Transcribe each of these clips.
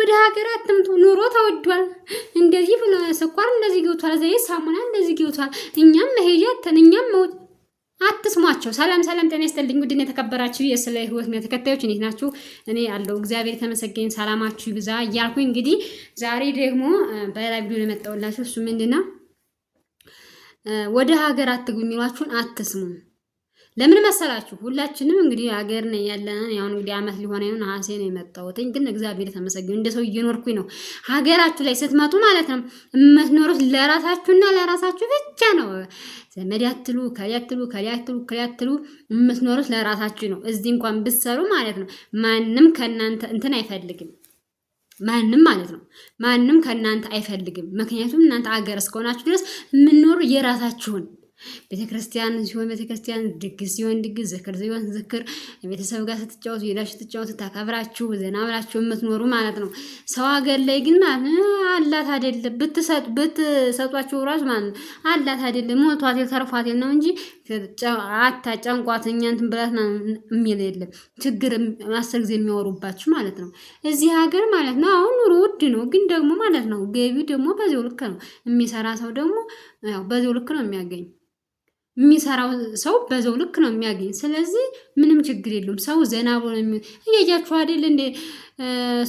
ወደ ሀገር አትምጡ፣ ኑሮ ተወዷል፣ እንደዚህ ብሎ ስኳር እንደዚህ ገብቷል፣ ዘይት ሳሙና እንደዚህ ገብቷል፣ እኛም መሄጃ እኛም አትስሟቸው። ሰላም ሰላም፣ ጤና ይስጥልኝ ውድና የተከበራችሁ የስለ ህይወት ተከታዮች እንዴት ናችሁ? እኔ አለው እግዚአብሔር የተመሰገነ ሰላማችሁ ይብዛ እያልኩኝ እንግዲህ ዛሬ ደግሞ በሌላ ቪዲዮ የመጣሁላችሁ እሱ ምንድነው ወደ ሀገር አትግቡ የሚሏችሁን አትስሙ። ለምን መሰላችሁ? ሁላችንም እንግዲህ ሀገር ነው ያለን። ያው እንግዲህ አመት ሊሆን ነው ነሐሴ ነው የመጣሁት፣ ግን እግዚአብሔር የተመሰገነ እንደ ሰው እየኖርኩኝ ነው። ሀገራችሁ ላይ ስትመጡ ማለት ነው የምትኖሩት ለራሳችሁና ለራሳችሁ ብቻ ነው። ዘመድ ያትሉ ከያትሉ የምትኖሩት ለራሳችሁ ነው። እዚህ እንኳን ብትሰሩ ማለት ነው ማንም ከናንተ እንትን አይፈልግም። ማንም ማለት ነው ማንም ከናንተ አይፈልግም። ምክንያቱም እናንተ ሀገር እስከሆናችሁ ድረስ የምትኖሩ የራሳችሁን ቤተክርስቲያን ሲሆን ቤተክርስቲያን፣ ድግስ ሲሆን ድግስ፣ ዝክር ሲሆን ዝክር፣ ቤተሰብ ጋር ስትጫወቱ ሄዳችሁ ስትጫወቱ ታከብራችሁ ዘና ብላችሁ የምትኖሩ ማለት ነው። ሰው ሀገር ላይ ግን ማለት አላት አይደለም ብትሰጧችሁ ራሱ ማለት ነው አላት አይደለም ሞልቷቴል ተርፏቴል ነው እንጂ አታጨንቋት እኛ እንትን ብላት የሚል የለም። ችግር 10 ጊዜ የሚያወሩባችሁ ማለት ነው እዚህ ሀገር ማለት ነው። አሁን ኑሮ ውድ ነው፣ ግን ደግሞ ማለት ነው ገቢው ደግሞ በዚያው ልክ ነው። የሚሰራ ሰው ደግሞ ያው በዚያው ልክ ነው የሚያገኝ። የሚሰራው ሰው በዛው ልክ ነው የሚያገኝ። ስለዚህ ምንም ችግር የለውም። ሰው ዘና ብሎ ነው እያያችሁ አይደል እንደ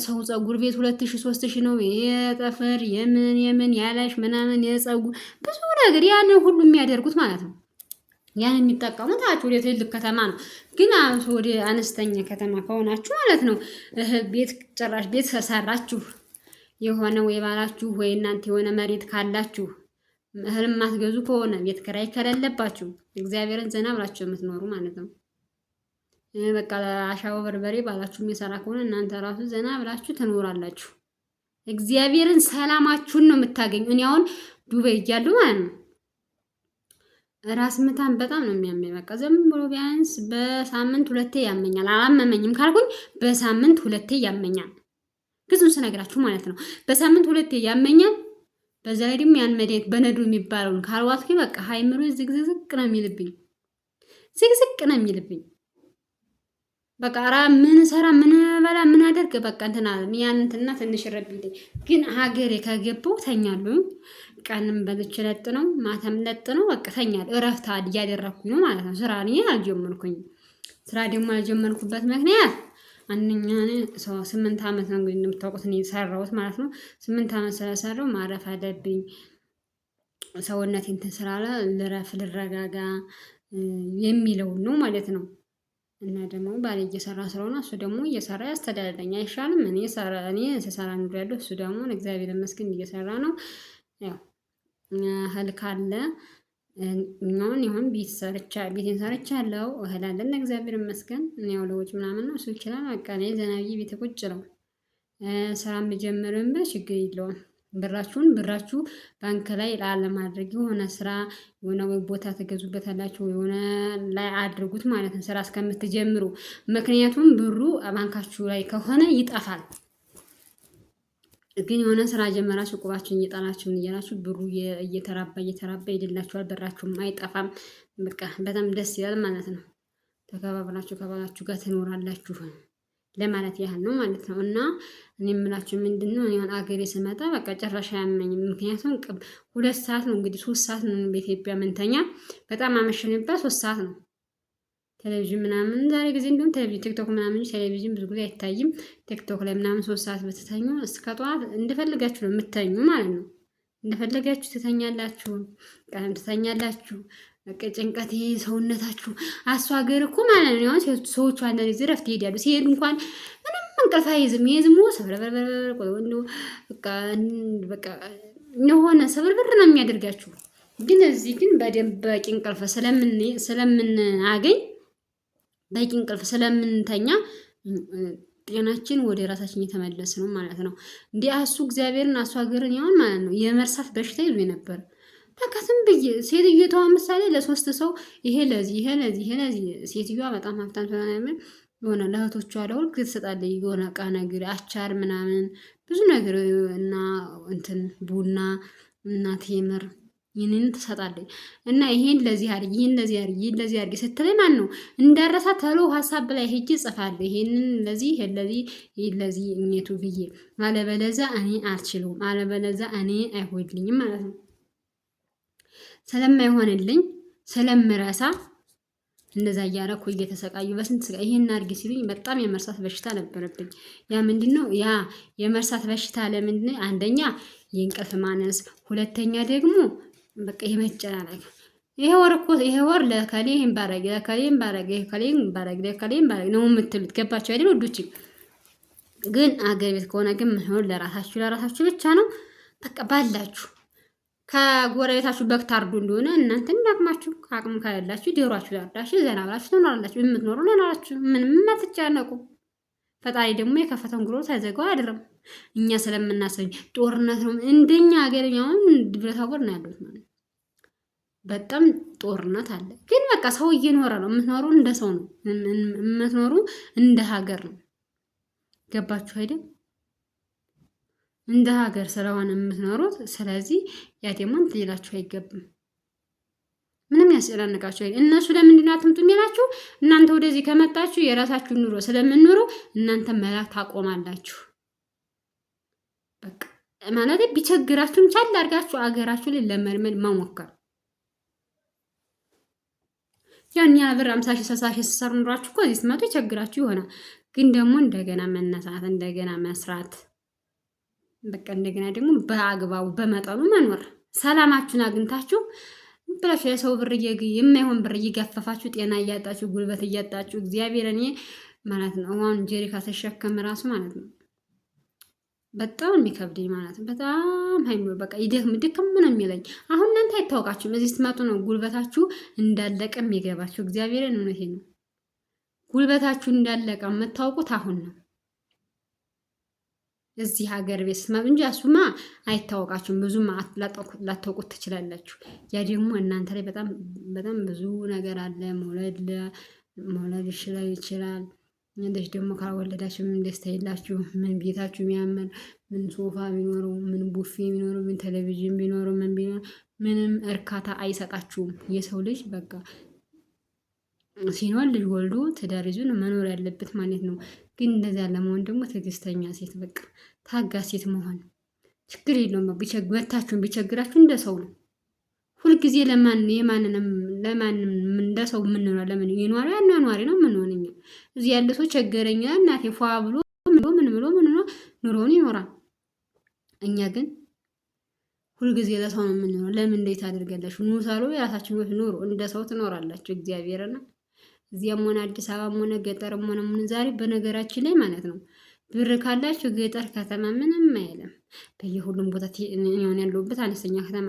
ሰው ፀጉር ቤት 2000 3000 ነው የጠፈር የምን ያላሽ ምናምን የፀጉር ብዙ ነገር ያንን ሁሉ የሚያደርጉት ማለት ነው። ያን የሚጠቀሙት ወደ ትልቅ ከተማ ነው። ግን ወደ አነስተኛ ከተማ ከሆናችሁ ማለት ነው ቤት ጭራሽ ቤት ከሰራችሁ የሆነ ወይ ባላችሁ ወይ እናንተ የሆነ መሬት ካላችሁ እህል ማትገዙ ከሆነ ቤት ኪራይ ከሌለባችሁ እግዚአብሔርን ዘና ብላችሁ የምትኖሩ ማለት ነው። በቃ አሻው በርበሬ ባላችሁ የሚሰራ ከሆነ እናንተ ራሱ ዘና ብላችሁ ትኖራላችሁ። እግዚአብሔርን ሰላማችሁን ነው የምታገኙ። እኔ አሁን ዱባይ እያለሁ ማለት ነው ራስ ምታን በጣም ነው የሚያመኝ። በቃ ዝም ብሎ ቢያንስ በሳምንት 2 ያመኛል። አላመመኝም ካልኩኝ በሳምንት 2 ያመኛል። ግዙን ስነግራችሁ ማለት ነው በሳምንት 2 ያመኛል። በዛ ላይ ደግሞ ያን መድኃኒት በነዱ የሚባለውን ካልዋጥኩኝ በቃ ሃይምሮ ዝግዝቅ ነው የሚልብኝ። በቃ ራ ምን ሰራ ምን በላ ምን አደርግ በቃ እንትና ያን እንትና ትንሽ ረብልኝ። ግን ሀገሬ ከገባው ተኛለሁ። ቀንም በልቼ ለጥ ነው ማታም ለጥ ነው በቃ ተኛለሁ። እረፍት እያደረኩኝ ነው ማለት ነው። ስራ እኔ አልጀመርኩኝ። ስራ ደግሞ አልጀመርኩበት ምክንያት አንደኛ 8 አመት ነው እንግዲህ እንደምታውቁት እኔ ሰራሁት ማለት ነው። 8 አመት ስለሰራው ማረፍ አለብኝ። ሰውነቴ እንትን ስላለ ልረፍ ልረጋጋ የሚለው ነው ማለት ነው። እና ደግሞ ባሌ እየሰራ ስለሆነ እሱ ደግሞ እየሰራ ያስተዳድረኝ አይሻልም? እኔ ስሰራ ኑሮ ያለው እሱ ደግሞ እግዚአብሔር ይመስገን እየሰራ ነው። ያው እህል ካለ እኛውን ይሁን ቤቴን ሰርቻለሁ። እህል አለን እግዚአብሔር ይመስገን። እኔ ያው ለውጭ ምናምን ነው እሱ ይችላል። በቃ እኔ ዘና ብዬ ቤቴ ቁጭ ነው። ስራ የምጀምርበት ችግር የለውም። ብራችሁ ባንክ ላይ ላለማድረግ የሆነ ስራ የሆነ ቦታ ተገዙበታላችሁ የሆነ ላይ አድርጉት ማለት ነው ስራ እስከምትጀምሩ። ምክንያቱም ብሩ ባንካችሁ ላይ ከሆነ ይጠፋል። ግን የሆነ ስራ ጀመራችሁ ቁባችሁን እየጣላችሁን እያላችሁ ብሩ እየተራባ ይደላችኋል። ብራችሁም አይጠፋም። በቃ በጣም ደስ ይላል ማለት ነው። ተከባብራችሁ ከባላችሁ ጋር ትኖራላችሁ ለማለት ያህል ነው ማለት ነው። እና እኔ የምላችሁ ምንድነው እኔ አገሬ ስመጣ በቃ ጭራሽ አያመኝም። ምክንያቱም 2 ሰዓት ነው እንግዲህ 3 ሰዓት ነው በኢትዮጵያ ምንተኛ። በጣም አመሸንበት 3 ሰዓት ነው። ቴሌቪዥን ምናምን ዛሬ ጊዜ እንደውም ቴሌቪዥን ቲክቶክ ምናምን ቴሌቪዥን ብዙ ጊዜ አይታይም። ቲክቶክ ላይ ምናምን 3 ሰዓት ብትተኙ እስከ ጠዋት እንደፈለጋችሁ ነው የምትተኙ ማለት ነው። እንደፈለጋችሁ ትተኛላችሁ፣ ቀንም ትተኛላችሁ። በቃ ጭንቀት ሰውነታችሁ አስዋገር እኮ ማለት ነው። ሰዎቹ አንዳንድ ጊዜ ረፍት ይሄዳሉ። ሲሄዱ እንኳን ምንም እንቅልፍ አይዝም። የዝሙ ሰብረበርበር በቃ የሆነ ሰብርብር ነው የሚያደርጋችሁ። ግን እዚህ ግን በደንብ በቂ እንቅልፍ ስለምናገኝ በቂ እንቅልፍ ስለምንተኛ ጤናችን ወደ ራሳችን እየተመለሰ ነው ማለት ነው። እንዲህ አሱ እግዚአብሔርን አስዋገርን ያውን ማለት ነው የመርሳት በሽታ ይዞ ነበር። በቃ ዝም ብዬ ሴትዮዋ ምሳሌ ለ3 ሰው ይሄ ለዚህ ሴትዮዋ በጣም ሀብታም ስለሆነ የሆነ ለእህቶቿ ለሁል ጊዜ ትሰጣለች። የሆነ እቃ ነገር አቻር ምናምን ብዙ ነገር እና እንትን ቡና እና ቴምር ይህንን ትሰጣለች እና ይሄን ለዚህ አድርጊ፣ ይሄን ለዚህ አድርጊ፣ ይሄን ለዚህ አድርጊ ስትለኝ ማን ነው እንዳረሳ ተሎ ሀሳብ ላይ ሄጄ ጽፋለሁ። ይሄንን ለዚህ ይሄን ለዚህ እኔቱ ብዬ አለበለዛ እኔ አልችለውም፣ አለበለዛ እኔ አይሆንልኝም ማለት ነው። ስለማይሆንልኝ ስለምረሳ እንደዛ እያደረኩ እየተሰቃዩ በስንት ስቃይ ይሄን አድርጊ ሲሉኝ በጣም የመርሳት በሽታ ነበረብኝ። ያ ምንድነው ያ የመርሳት በሽታ ለምንድነው? አንደኛ የእንቅልፍ ማነስ፣ ሁለተኛ ደግሞ በቃ የመጨናነቅ ይሄ ወር ለከሌ ይሄን ባረግ ለከሌም ባረግ ለከሌም ባረግ ለከሌም ባረግ ነው የምትሉት። ገባችሁ አይደል ወዶች? ግን አገር ቤት ከሆነ ግን ምን ለራሳችሁ ብቻ ነው። በቃ ባላችሁ ከጎረቤታችሁ በግ ታርዱ እንደሆነ እናንተ እንዳቅማችሁ አቅም ካላችሁ ዶሯችሁ ያርዳችሁ ዘና ብላችሁ ትኖራላችሁ። የምትኖሩ ለናላችሁ ምንም አትጨነቁ። ፈጣሪ ደግሞ የከፈተውን ጉሮሮ ሳይዘጋው አያድርም። እኛ ስለምናስብ ጦርነት ነው እንደኛ ሀገርኛውን ድብረታጎር ነው ያሉት ማለት በጣም ጦርነት አለ። ግን በቃ ሰው እየኖረ ነው። የምትኖሩ እንደ ሰው ነው። የምትኖሩ እንደ ሀገር ነው። ገባችሁ አይደል? እንደ ሀገር ስለሆነ የምትኖሩት። ስለዚህ ያ ደግሞ እንትን ይላችሁ አይገባም። ምንም ያስጨናንቃችሁ አይደል? እነሱ ለምንድን ነው አትምጡ የሚላችሁ? እናንተ ወደዚህ ከመጣችሁ የራሳችሁ ኑሮ ስለምንኖሩ እናንተ መላክ ታቆማላችሁ። በቃ ማለት ቢቸግራችሁም ቻል አድርጋችሁ አገራችሁ ላይ ለመልመድ መሞከር። ያን ያህል ብር 50 ሺህ 60 ሺህ ስትሰሩ ኑሯችሁ እኮ እዚህ ስትመጡ ይቸግራችሁ ይሆናል። ግን ደግሞ እንደገና መነሳት እንደገና መስራት በቃ እንደገና ደግሞ በአግባቡ በመጠኑ መኖር። ሰላማችሁን አግኝታችሁ ብላችሁ የሰው ብር የማይሆን ብር እየገፈፋችሁ ጤና እያጣችሁ ጉልበት እያጣችሁ እግዚአብሔር እኔ ማለት ነው አሁን ጀሪካ ተሸከም ራሱ ማለት ነው በጣም የሚከብደኝ ማለት ነው። በጣም ሃይምሮ በቃ ድክም ነው የሚለኝ። አሁን እናንተ አይታወቃችሁም። እዚህ ስትመጡ ነው ጉልበታችሁ እንዳለቀ የሚገባችሁ። እግዚአብሔርን እውነቴ ነው። ጉልበታችሁ እንዳለቀ የምታውቁት አሁን ነው እዚህ ሀገር ቤት ስትመጡ እንጂ እሱማ አይታወቃችሁም። ብዙም ላታውቁት ትችላላችሁ። ያ ደግሞ እናንተ ላይ በጣም ብዙ ነገር አለ። መውለድ ይችላል። እንደዚህ ደግሞ ካልወለዳችሁ ምን ደስታ የላችሁ። ምን ቤታችሁ የሚያምር ምን ሶፋ ቢኖረው ምን ቡፌ ቢኖረው ምን ቴሌቪዥን ቢኖረው ምን ቢኖር ምንም እርካታ አይሰጣችሁም። የሰው ልጅ በቃ ሲኖር ልጅ ወልዶ ትዳር ይዞ ነው መኖር ያለበት ማለት ነው። ግን እንደዚያ ለመሆን ደግሞ ትዕግስተኛ ሴት በቃ ታጋሽ ሴት መሆን ችግር የለውም። ወታችሁን ቢቸግራችሁ እንደ ሰው ነው። ሁልጊዜ ለማንም እንደ ሰው የምንኖር ለምን የኗሪ አኗኗሪ ነው የምንሆንኛ። እዚህ ያለ ሰው ቸገረኛ እናቴ ፏ ብሎ ምን ብሎ ኑሮውን ይኖራል። እኛ ግን ሁልጊዜ ለሰው ነው የምንኖር። ለምን እንዴት አድርገላችሁ ኑሳሉ የራሳችሁ ህይወት ኑሮ እንደ ሰው ትኖራላችሁ። እግዚአብሔርና እዚያም ሆነ አዲስ አበባም ሆነ ገጠርም ሆነ ምን ዛሬ በነገራችን ላይ ማለት ነው ብር ካላችሁ ገጠር ከተማ ምንም አይልም። በየሁሉም ቦታ ሆን ያለሁበት አነስተኛ ከተማ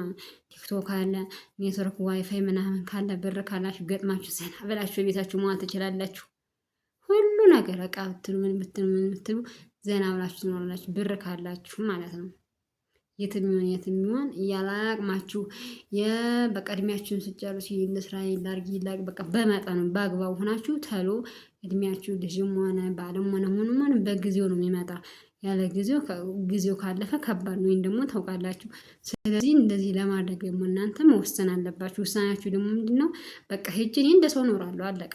ቲክቶክ አለ፣ ኔትወርክ ዋይፋይ ምናምን ካለ ብር ካላችሁ ገጥማችሁ ዘና ብላችሁ ቤታችሁ መዋል ትችላላችሁ። ሁሉ ነገር እቃ ብትሉ ምን ብትሉ ዘና ብላችሁ ትኖራላችሁ ብር ካላችሁ ማለት ነው። የትም ይሆን እያላቅማችሁ በቀድሚያችሁን ስጨርሱ ለስራ ላርጊ በቃ በመጠኑ በአግባቡ ሆናችሁ ተሎ እድሜያችሁ ልጅም ሆነ ባለም ሆነ ሆነ በጊዜው ነው የሚመጣ። ያለ ጊዜው ካለፈ ከባድ ነው። ወይም ደግሞ ታውቃላችሁ። ስለዚህ እንደዚህ ለማድረግ ደግሞ እናንተ መወሰን አለባችሁ። ውሳኔያችሁ ደግሞ ምንድነው? በቃ ሄጄ እኔ እንደ ሰው እኖራለሁ አለቀ።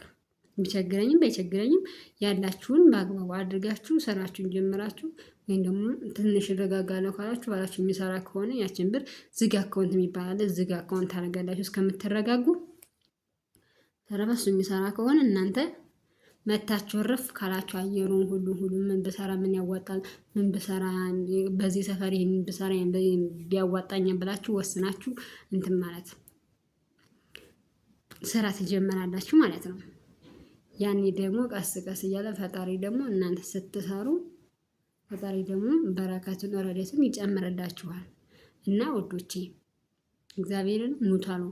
ቢቸግረኝም ባይቸግረኝም ያላችሁን በአግባቡ አድርጋችሁ ስራችሁን ጀምራችሁ ወይም ደግሞ ትንሽ እረጋጋለሁ ካላችሁ ባላችሁ የሚሰራ ከሆነ ያችን ብር ዝግ አካውንት የሚባል ዝግ አካውንት ታደርጋላችሁ እስከምትረጋጉ። ተረፈሱ የሚሰራ ከሆነ እናንተ መታችሁ ረፍ ካላችሁ አየሩን ሁሉ ምን ብሰራ ምን ያዋጣል፣ ምን ብሰራ በዚህ ሰፈር ይሄን ብሰራ ቢያዋጣኝ ብላችሁ ወስናችሁ እንትን ማለት ስራ ትጀምራላችሁ ማለት ነው። ያኔ ደግሞ ቀስ ቀስ እያለ ፈጣሪ ደግሞ እናንተ ስትሰሩ ፈጣሪ ደግሞ በረከቱን ረድኤቱን ይጨምርላችኋል። እና ወዶቼ እግዚአብሔርን ሙታ ነው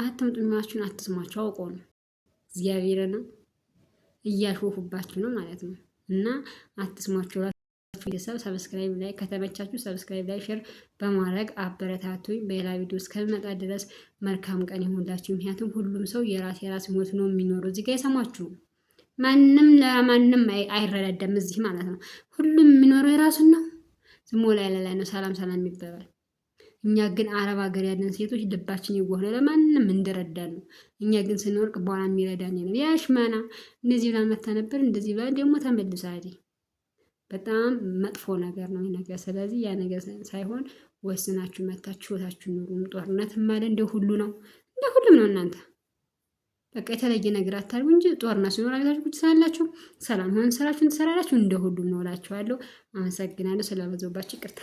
አትምጡማችሁን አትስሟቸው አውቆ ነው እግዚአብሔርን እያሾፉባችሁ ነው ማለት ነው። እና አትስሟቸው። ቤተሰብ ሰብስክራይብ ላይ ከተመቻችሁ ሰብስክራይብ ላይ ሼር በማድረግ አበረታቱኝ። በሌላ ቪዲዮ እስከመጣ ድረስ መልካም ቀን ይሁንላችሁ። ምክንያቱም ሁሉም ሰው የራስ ህይወት ነው የሚኖረው። እዚህ ጋር የሰማችሁ ማንም ለማንም አይረዳዳም እዚህ ማለት ነው። ሁሉም የሚኖረው የራሱን ነው። ዝም ላይ ነው ሰላም የሚባባል እኛ ግን አረብ ሀገር ያለን ሴቶች ልባችን የዋህ ነው፣ ለማንም እንደረዳን ነው። እኛ ግን ስንወርቅ በኋላ የሚረዳን ነው። ያሽመና እንደዚህ ብላ መታ ነበር እንደዚህ ብላ ደግሞ ተመልሳ በጣም መጥፎ ነገር ነው ነገር። ስለዚህ ያ ነገር ሳይሆን ወስናችሁ መታችሁ ህይወታችሁ ኑሩ። ጦርነትም አለ እንደ ሁሉ ነው፣ እንደ ሁሉም ነው። እናንተ በቃ የተለየ ነገር አታርጉ እንጂ ጦርነት ሲኖር አገታችሁ ቁጭ ስላላችሁ ሰላም ሆን ስራችሁን ትሰራላችሁ። እንደ ሁሉም ነው እላችኋለሁ። አመሰግናለሁ። ስለበዛባችሁ ይቅርታ።